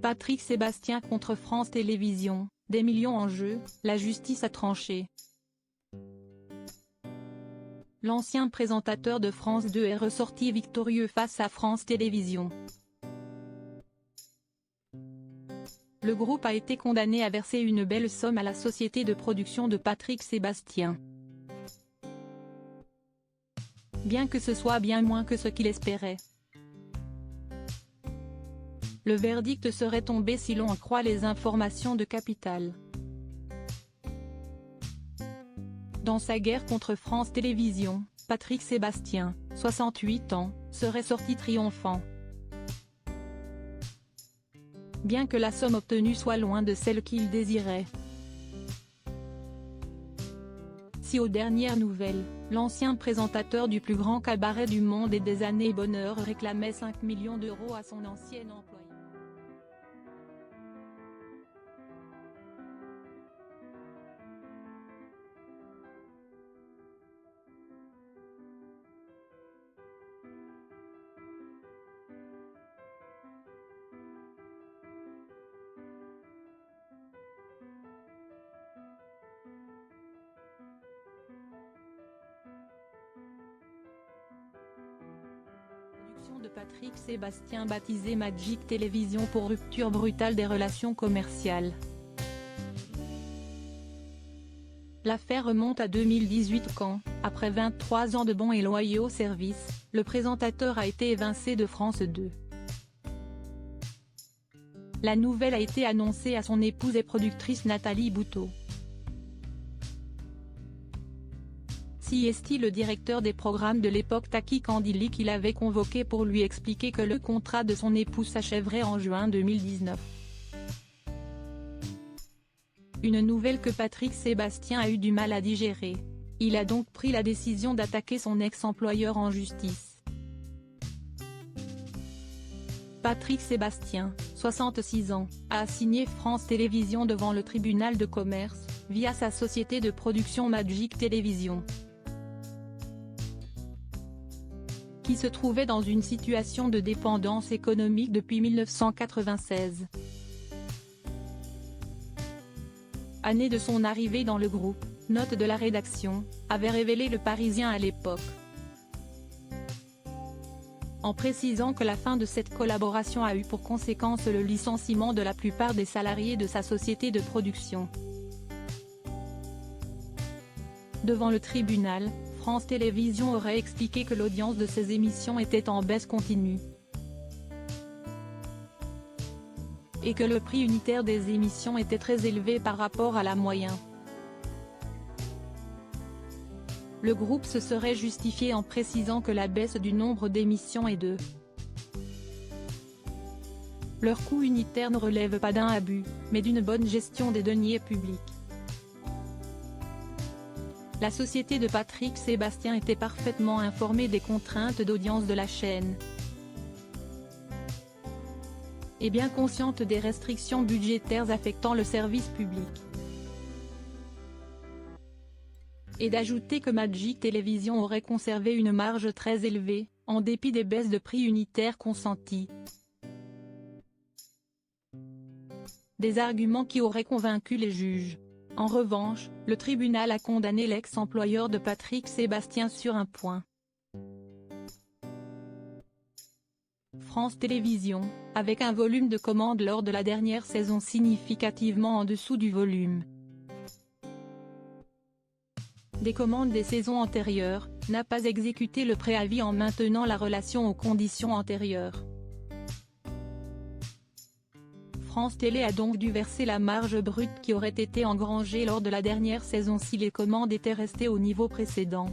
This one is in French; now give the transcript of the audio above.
Patrick Sébastien contre France Télévisions, des millions en jeu, la justice a tranché. L'ancien présentateur de France 2 est ressorti victorieux face à France Télévisions. Le groupe a été condamné à verser une belle somme à la société de production de Patrick Sébastien. Bien que ce soit bien moins que ce qu'il espérait. Le verdict serait tombé si l'on en croit les informations de Capital. Dans sa guerre contre France Télévisions, Patrick Sébastien, 68 ans, serait sorti triomphant. Bien que la somme obtenue soit loin de celle qu'il désirait. Si aux dernières nouvelles, l'ancien présentateur du plus grand cabaret du monde et des années bonheur réclamait 5 millions d'euros à son ancien employeur. De Patrick Sébastien baptisé Magic Télévision pour rupture brutale des relations commerciales. L'affaire remonte à 2018 quand, après 23 ans de bons et loyaux services, le présentateur a été évincé de France 2. La nouvelle a été annoncée à son épouse et productrice Nathalie Boutot. Si le directeur des programmes de l'époque Taki Kandili qui l'avait convoqué pour lui expliquer que le contrat de son épouse s'achèverait en juin 2019. Une nouvelle que Patrick Sébastien a eu du mal à digérer. Il a donc pris la décision d'attaquer son ex-employeur en justice. Patrick Sébastien, 66 ans, a assigné France Télévisions devant le tribunal de commerce, via sa société de production Magic Télévision, qui se trouvait dans une situation de dépendance économique depuis 1996. Année de son arrivée dans le groupe, note de la rédaction, avait révélé Le Parisien à l'époque. En précisant que la fin de cette collaboration a eu pour conséquence le licenciement de la plupart des salariés de sa société de production. Devant le tribunal, France Télévisions aurait expliqué que l'audience de ses émissions était en baisse continue. Et que le prix unitaire des émissions était très élevé par rapport à la moyenne. Le groupe se serait justifié en précisant que la baisse du nombre d'émissions et de leur coût unitaire ne relève pas d'un abus, mais d'une bonne gestion des deniers publics. La société de Patrick Sébastien était parfaitement informée des contraintes d'audience de la chaîne. Et bien consciente des restrictions budgétaires affectant le service public. Et d'ajouter que Magic Télévision aurait conservé une marge très élevée, en dépit des baisses de prix unitaires consenties. Des arguments qui auraient convaincu les juges. En revanche, le tribunal a condamné l'ex-employeur de Patrick Sébastien sur un point. France Télévisions, avec un volume de commandes lors de la dernière saison significativement en dessous du volume des commandes des saisons antérieures, n'a pas exécuté le préavis en maintenant la relation aux conditions antérieures. France Télé a donc dû verser la marge brute qui aurait été engrangée lors de la dernière saison si les commandes étaient restées au niveau précédent.